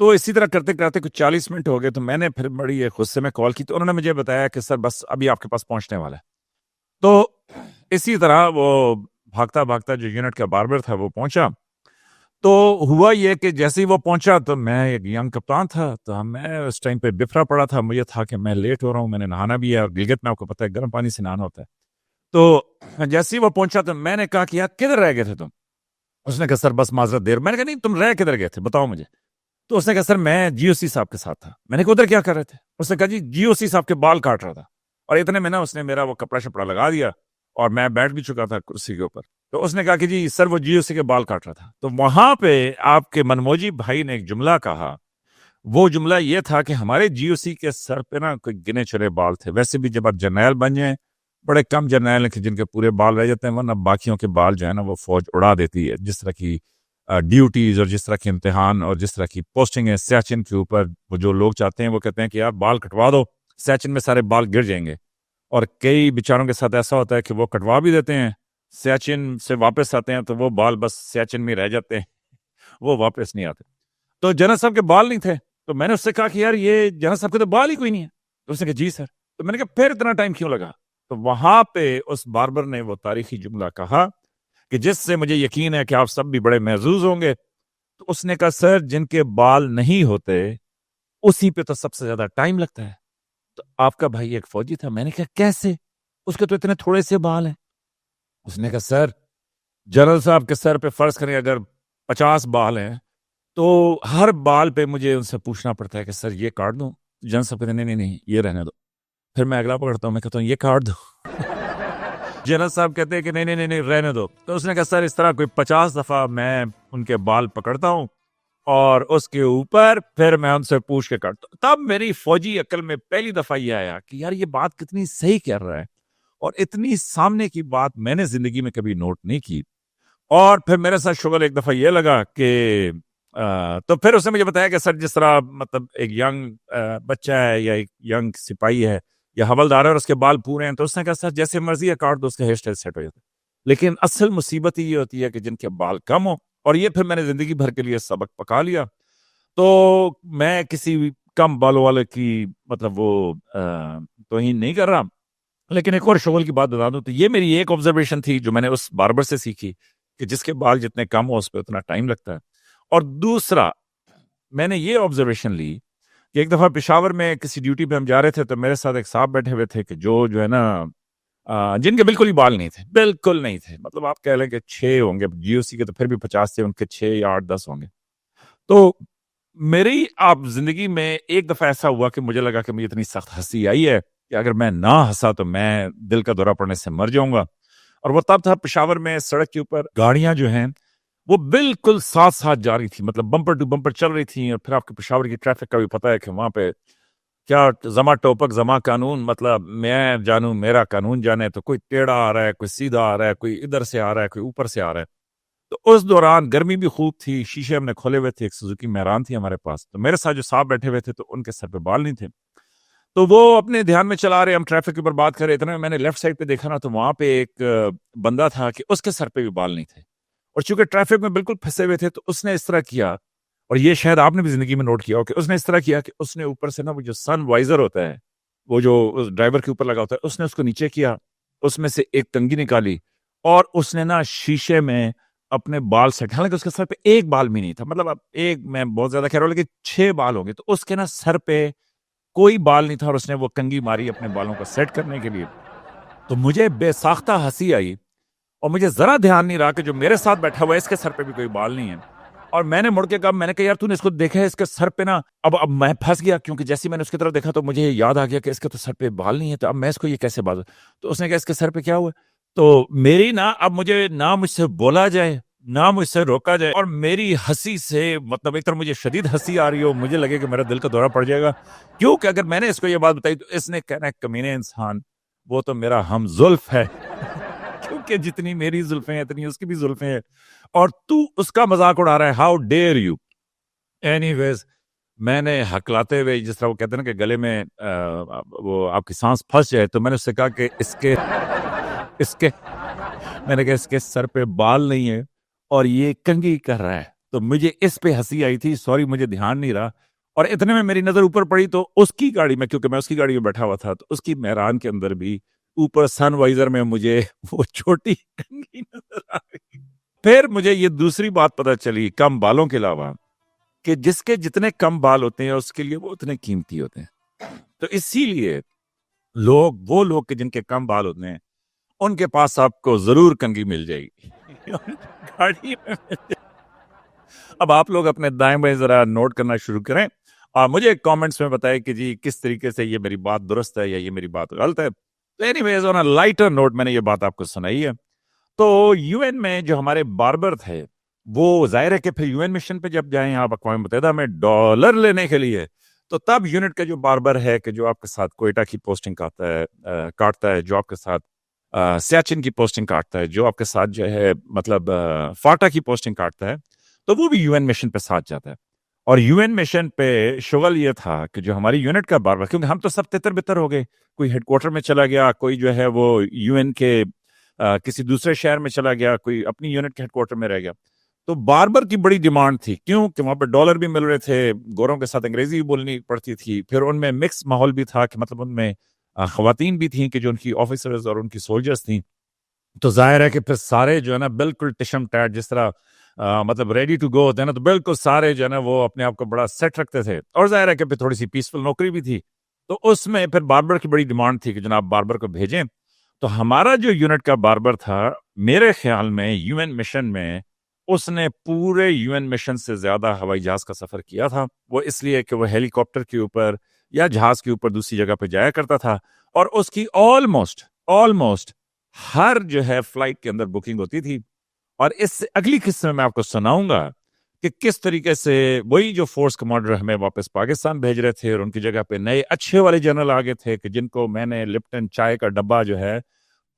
تو اسی طرح کرتے کرتے کچھ 40 منٹ ہو گئے، تو میں نے پھر بڑی غصے میں کال کی، تو انہوں نے مجھے بتایا کہ سر بس ابھی آپ کے پاس پہنچنے والا ہے۔ تو اسی طرح وہ بھاگتا بھاگتا جو یونٹ کا باربر تھا وہ پہنچا۔ تو ہوا یہ کہ جیسے ہی وہ پہنچا تو میں ایک ینگ کپتان تھا، تو میں اس ٹائم پہ بفرا پڑا تھا، مجھے تھا کہ میں لیٹ ہو رہا ہوں، میں نے نہانا بھی ہے، اور گلگت میں آپ کو پتہ ہے گرم پانی سے نہانا ہوتا ہے۔ تو جیسے ہی وہ پہنچا تو میں نے کہا کہ یار کدھر رہ گئے تھے تم؟ اس نے کہا سر بس معذرت دیر۔ میں نے کہا نہیں، تم رہ کدھر گئے تھے بتاؤ مجھے۔ تو اس نے کہا سر میں جی او سی صاحب کے ساتھ تھا۔ میں نے کہا ادھر کیا کر رہے تھے؟ اس نے کہا جی او سی صاحب کے بال کاٹ رہا تھا، اور اتنے میں نا اس نے میرا وہ کپڑا شپڑا لگا دیا، اور میں بیٹھ بھی چکا تھا کرسی کے اوپر۔ تو اس نے کہا کہ جی سر وہ جی او سی کے بال کاٹ رہا تھا۔ تو وہاں پہ آپ کے منموجی بھائی نے ایک جملہ کہا، وہ جملہ یہ تھا کہ ہمارے جی او سی کے سر پہ نا کوئی گنے چنے بال تھے۔ ویسے بھی جب آپ جرنیل بن جائیں، بڑے کم جرنیل ہیں کہ جن کے پورے بال رہ جاتے ہیں، ورنہ باقیوں کے بال جو ہے نا وہ فوج اڑا دیتی ہے، جس طرح کی ڈیوٹیز اور جس طرح کے امتحان اور جس طرح کی پوسٹنگ ہے سیاچن کے اوپر۔ وہ جو لوگ چاہتے ہیں وہ کہتے ہیں کہ یار بال کٹوا دو، سیاچن میں سارے بال گر جائیں گے، اور کئی بیچاروں کے ساتھ ایسا ہوتا ہے کہ وہ کٹوا بھی دیتے ہیں، سیاچن سے واپس آتے ہیں تو وہ بال بس سیاچن میں رہ جاتے ہیں، وہ واپس نہیں آتے۔ تو جنرل صاحب کے بال نہیں تھے، تو میں نے اس سے کہا کہ یار یہ جنرل صاحب کے تو بال ہی کوئی نہیں ہے۔ تو اس نے کہا جی سر۔ تو میں نے کہا پھر اتنا ٹائم کیوں لگا؟ تو وہاں پہ اس باربر نے وہ تاریخی جملہ کہا کہ جس سے مجھے یقین ہے کہ آپ سب بھی بڑے محظوظ ہوں گے۔ تو اس نے کہا سر جن کے بال نہیں ہوتے اسی پہ تو سب سے زیادہ ٹائم لگتا ہے۔ تو آپ کا بھائی ایک فوجی تھا۔ میں نے کہا کیسے؟ اس کے تو اتنے تھوڑے سے بال ہیں۔ اس نے کہا سر جنرل صاحب کے سر پہ فرض کریں اگر 50 بال ہیں، تو ہر بال پہ مجھے ان سے پوچھنا پڑتا ہے کہ سر یہ کاٹ دوں؟ جنرل صاحب کہتے ہیں نہیں یہ رہنے دو۔ پھر میں اگلا پکڑتا ہوں، میں کہتا ہوں یہ کاٹ دو۔ جنرل صاحب کہتے ہیں کہ نہیں رہنے دو۔ تو اس نے کہا سر اس طرح کوئی 50 دفعہ میں ان کے بال پکڑتا ہوں، اور اس کے اوپر پھر میں ان سے پوچھ کے کاٹتا ہوں۔ تب میری فوجی عقل میں پہلی دفعہ یہ آیا کہ یار یہ بات کتنی صحیح کر رہا ہے، اور اتنی سامنے کی بات میں نے زندگی میں کبھی نوٹ نہیں کی۔ اور پھر میرے ساتھ شغل ایک دفعہ یہ لگا کہ تو پھر اس نے مجھے بتایا کہ سر جس طرح مطلب ایک ینگ بچہ ہے یا ایک ینگ سپاہی ہے یا حوالدار ہے اور اس کے بال پورے ہیں، تو اس نے کہا سر جیسے مرضی ہے کاٹ دو، اس کا ہیئر اسٹائل سیٹ ہو جاتا ہے۔ لیکن اصل مصیبت یہ ہوتی ہے کہ جن کے بال کم ہو، اور یہ پھر میں نے زندگی بھر کے لیے سبق پکا لیا۔ تو میں کسی کم بالوں والے کی مطلب وہ توہین نہیں کر رہا، لیکن ایک اور شغل کی بات بتا دوں تو یہ میری ایک آبزرویشن تھی جو میں نے اس باربر سے سیکھی کہ جس کے بال جتنے کم ہو اس پہ اتنا ٹائم لگتا ہے۔ اور دوسرا میں نے یہ آبزرویشن لی کہ ایک دفعہ پشاور میں کسی ڈیوٹی پہ ہم جا رہے تھے، تو میرے ساتھ ایک صاحب بیٹھے ہوئے تھے کہ جو ہے نا جن کے بالکل ہی بال نہیں تھے، بالکل نہیں تھے، مطلب آپ کہہ لیں کہ 6 ہوں گے، جی او سی کے تو پھر بھی 50 تھے، ان کے 6 یا 8 10 ہوں گے۔ تو میری آپ زندگی میں ایک دفعہ ایسا ہوا کہ مجھے لگا کہ مجھے اتنی سخت ہنسی آئی ہے کہ اگر میں نہ ہنسا تو میں دل کا دورہ پڑنے سے مر جاؤں گا۔ اور وہ تب تھا پشاور میں سڑک کے اوپر گاڑیاں جو ہیں وہ بالکل ساتھ ساتھ جا رہی تھی، مطلب بمپر ٹو بمپر چل رہی تھی۔ اور پھر آپ کے پشاور کی ٹریفک کا بھی پتہ ہے کہ وہاں پہ کیا زما ٹوپک زما قانون، مطلب میں جانوں میرا قانون جانے، تو کوئی ٹیڑھا آ رہا ہے، کوئی سیدھا آ رہا ہے، کوئی ادھر سے آ رہا ہے، کوئی اوپر سے آ رہا ہے۔ تو اس دوران گرمی بھی خوب تھی، شیشے ہم نے کھولے ہوئے تھے، ایک سوزوکی مہران تھی ہمارے پاس، تو میرے ساتھ جو صاحب بیٹھے ہوئے تھے تو ان کے سر پہ بال نہیں تھے، تو وہ اپنے دھیان میں چلا رہے، ہم ٹریفک کے اوپر بات کر رہے، اتنے میں نے لیفٹ سائڈ پہ دیکھا نا تو وہاں پہ ایک بندہ تھا کہ اس کے سر پہ بھی بال نہیں تھے، اور چونکہ ٹریفک میں بالکل پھنسے ہوئے تھے تو اس نے اس طرح کیا، اور یہ شاید آپ نے بھی زندگی میں نوٹ کیا ہو کہ اس نے اس طرح کیا کہ اس نے اوپر سے نا وہ جو سن وائزر ہوتا ہے، وہ جو ڈرائیور کے اوپر لگا ہوتا ہے، اس نے اس کو نیچے کیا، اس میں سے ایک کنگھی نکالی، اور اس نے نا شیشے میں اپنے بال سیٹ، حالانکہ اس کے سر پہ ایک بال بھی نہیں تھا، مطلب اب ایک میں بہت زیادہ کہہ رہا ہوں لیکن 6 بال ہوں گے، تو اس کے نا سر پہ کوئی بال نہیں تھا، اور اس نے وہ کنگھی ماری اپنے بالوں کو سیٹ کرنے کے لیے۔ تو مجھے بے ساختہ ہنسی آئی، اور مجھے ذرا دھیان نہیں رہا کہ جو میرے ساتھ بیٹھا ہوا ہے اس کے سر پہ بھی کوئی بال نہیں ہے، اور میں نے مڑ کے کہا، میں نے کہا یار تو نے اس کو دیکھا ہے اس کے سر پہ نا، اب میں پھنس گیا، کیونکہ جیسے میں نے اس کی طرف دیکھا تو مجھے یاد آ گیا کہ اس کے تو سر پہ بال نہیں ہے، تو اب میں اس کو یہ کیسے بات، تو اس نے کہا اس کے سر پہ کیا ہوا؟ تو میری نا اب مجھے نہ مجھ سے بولا جائے نہ مجھ سے روکا جائے، اور میری ہنسی سے مطلب ایک طرح مجھے شدید ہنسی آ رہی ہو، مجھے لگے کہ میرا دل کا دورہ پڑ جائے گا، کیونکہ اگر میں نے اس کو یہ بات بتائی تو اس نے کہنا ہے کمینے انسان، وہ تو میرا ہم زلف ہے کیونکہ جتنی میری زلفیں ہیں اتنی اس کی بھی زلفیں ہیں، اور تو اس کا مذاق اڑا رہا ہے، ہاؤ ڈیئر یو۔ اینی ویز میں نے ہکلاتے ہوئے، جس طرح وہ کہتے ہیں نا کہ گلے میں وہ آپ کی سانس پھنس جائے، تو میں نے اس سے کہا کہ اس کے میں نے کہا اس کے سر پہ بال نہیں ہے اور یہ کنگھی کر رہا ہے، تو مجھے اس پہ ہنسی آئی تھی، سوری مجھے دھیان نہیں رہا، اور اتنے میں میری نظر اوپر پڑی تو اس کی گاڑی میں، کیونکہ میں اس کی گاڑی میں بیٹھا ہوا تھا، تو اس کی مہران کے اندر بھی اوپر سن وائزر میں مجھے وہ چھوٹی کنگھی نظر آ گئی۔ پھر مجھے یہ دوسری بات پتہ چلی کم بالوں کے علاوہ، کہ جس کے جتنے کم بال ہوتے ہیں اس کے لیے وہ اتنے قیمتی ہوتے ہیں۔ تو اسی لیے وہ لوگ کہ جن کے کم بال ہوتے ہیں ان کے پاس آپ کو ضرور کنگھی مل جائے گی گاڑی میں مل جائے گی۔ اب آپ لوگ اپنے دائیں بائیں ذرا نوٹ کرنا شروع کریں اور مجھے کامنٹس میں بتائیں کہ جی کس طریقے سے یہ میری بات درست ہے یا یہ میری بات غلط ہے۔ تو اینی ویز آن اے لائٹر نوٹ میں نے یہ بات آپ کو سنائی ہے۔ تو یو این میں جو ہمارے باربر تھے وہ ظاہر ہے کہ پھر یو این مشن پہ جب جائیں آپ اقوام متحدہ میں ڈالر لینے کے لیے، تو تب یونٹ کا جو باربر ہے کہ جو آپ کے ساتھ کوئٹہ کی پوسٹنگ کاٹتا ہے، جو آپ کے ساتھ سیاچن کی پوسٹنگ کاٹتا ہے، جو آپ کے ساتھ جو ہے مطلب فاٹا کی پوسٹنگ کاٹتا ہے، تو وہ بھی یو این مشن پہ ساتھ جاتا ہے۔ اور یو این مشن پہ شغل یہ تھا کہ جو ہماری یونٹ کا باربر، کیونکہ ہم تو سب تتر بتر ہو گئے، کوئی ہیڈ کوارٹر میں چلا گیا، کوئی جو ہے وہ یو این کے کسی دوسرے شہر میں چلا گیا، کوئی اپنی یونٹ کے ہیڈ کوارٹر میں رہ گیا، تو باربر کی بڑی ڈیمانڈ تھی، کیوں کہ وہاں پہ ڈالر بھی مل رہے تھے، گوروں کے ساتھ انگریزی بھی بولنی پڑتی تھی، پھر ان میں مکس ماحول بھی تھا کہ مطلب ان میں خواتین بھی تھیں کہ جو ان کی آفیسرز اور ان کی سولجرز تھیں، تو ظاہر ہے کہ پھر سارے جو ہے نا بالکل ٹشم ٹیٹ جس طرح مطلب ریڈی ٹو گو ہوتے ہیں نا، تو بالکل سارے جو ہے نا وہ اپنے آپ کو بڑا سیٹ رکھتے تھے، اور ظاہر ہے کہ پھر تھوڑی سی پیسفل نوکری بھی تھی، تو اس میں پھر باربر کی بڑی ڈیمانڈ تھی کہ جناب باربر کو بھیجیں۔ تو ہمارا جو یونٹ کا باربر تھا میرے خیال میں یو این مشن میں اس نے پورے یو این مشن سے زیادہ ہوائی جہاز کا سفر کیا تھا، وہ اس لیے کہ وہ ہیلی کاپٹر کے اوپر یا جہاز کے اوپر دوسری جگہ پہ جایا کرتا تھا، اور اس کی آلموسٹ ہر جو ہے فلائٹ کے اندر بکنگ ہوتی تھی۔ اور اس سے اگلی قصے میں آپ کو سناؤں گا کہ کس طریقے سے وہی جو فورس کمانڈر ہمیں واپس پاکستان بھیج رہے تھے اور ان کی جگہ پہ نئے اچھے والے جنرل آگے تھے کہ جن کو میں نے لپٹن چائے کا ڈبہ جو ہے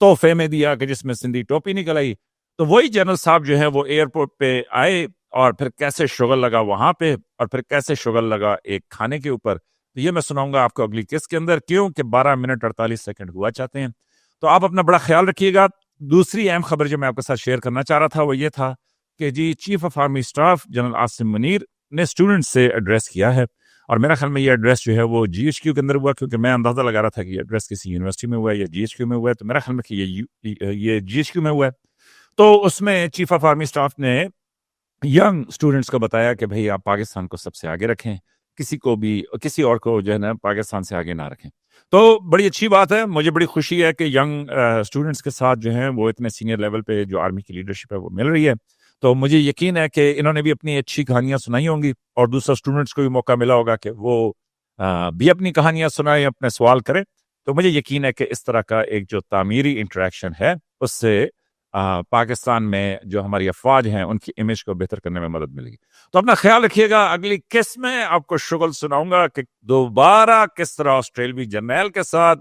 تحفے میں دیا کہ جس میں سندھی ٹوپی نکل آئی، تو وہی جنرل صاحب جو ہے وہ ایئرپورٹ پہ آئے، اور پھر کیسے شغل لگا وہاں پہ، اور پھر کیسے شغل لگا ایک کھانے کے اوپر، تو یہ میں سناؤں گا آپ کو اگلی قسط کے اندر، کیوں کہ 12 منٹ 48 سیکنڈ ہوا چاہتے ہیں۔ تو آپ اپنا بڑا خیال رکھیے گا۔ دوسری اہم خبر جو میں آپ کے ساتھ شیئر کرنا چاہ رہا تھا وہ یہ تھا کہ جی chief of army staff general Asim Munir نے اسٹوڈنٹ سے ایڈریس کیا ہے، اور میرا خیال میں یہ ایڈریس جو ہے وہ جی ایچ کیو کے اندر ہوا، کیونکہ میں اندازہ لگا رہا تھا کہ یہ ایڈریس کسی یونیورسٹی میں ہوا ہے یا جی ایچ کیو میں ہوا ہے، تو میرا خیال میں کہ یہ جی ایچ کیو میں ہوا ہے۔ تو اس میں چیف آف آرمی اسٹاف نے ینگ اسٹوڈنٹس کو بتایا کہ بھئی آپ پاکستان کو سب سے آگے رکھیں، کسی اور کو جو ہے نا پاکستان سے آگے نہ رکھیں۔ تو بڑی اچھی بات ہے، مجھے بڑی خوشی ہے کہ ینگ اسٹوڈنٹس کے ساتھ جو ہیں وہ اتنے سینئر لیول پہ جو آرمی کی لیڈرشپ ہے وہ مل رہی ہے، تو مجھے یقین ہے کہ انہوں نے بھی اپنی اچھی کہانیاں سنائی ہوں گی، اور دوسرا اسٹوڈنٹس کو بھی موقع ملا ہوگا کہ وہ بھی اپنی کہانیاں سنائیں، اپنے سوال کریں، تو مجھے یقین ہے کہ اس طرح کا ایک جو تعمیری انٹریکشن ہے اس سے پاکستان میں جو ہماری افواج ہیں ان کی امیج کو بہتر کرنے میں مدد ملے گی۔ تو اپنا خیال رکھیے گا، اگلی قسط میں آپ کو شغل سناؤں گا کہ دوبارہ کس طرح آسٹریلوی جرنیل کے ساتھ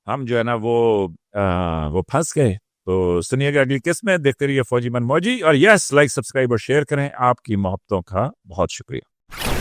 ہم جو ہے نا وہ پھنس گئے۔ تو سنیے گا اگلی قسط میں، دیکھتے رہیے فوجی من موجی، اور یس لائک سبسکرائب اور شیئر کریں، آپ کی محبتوں کا بہت شکریہ۔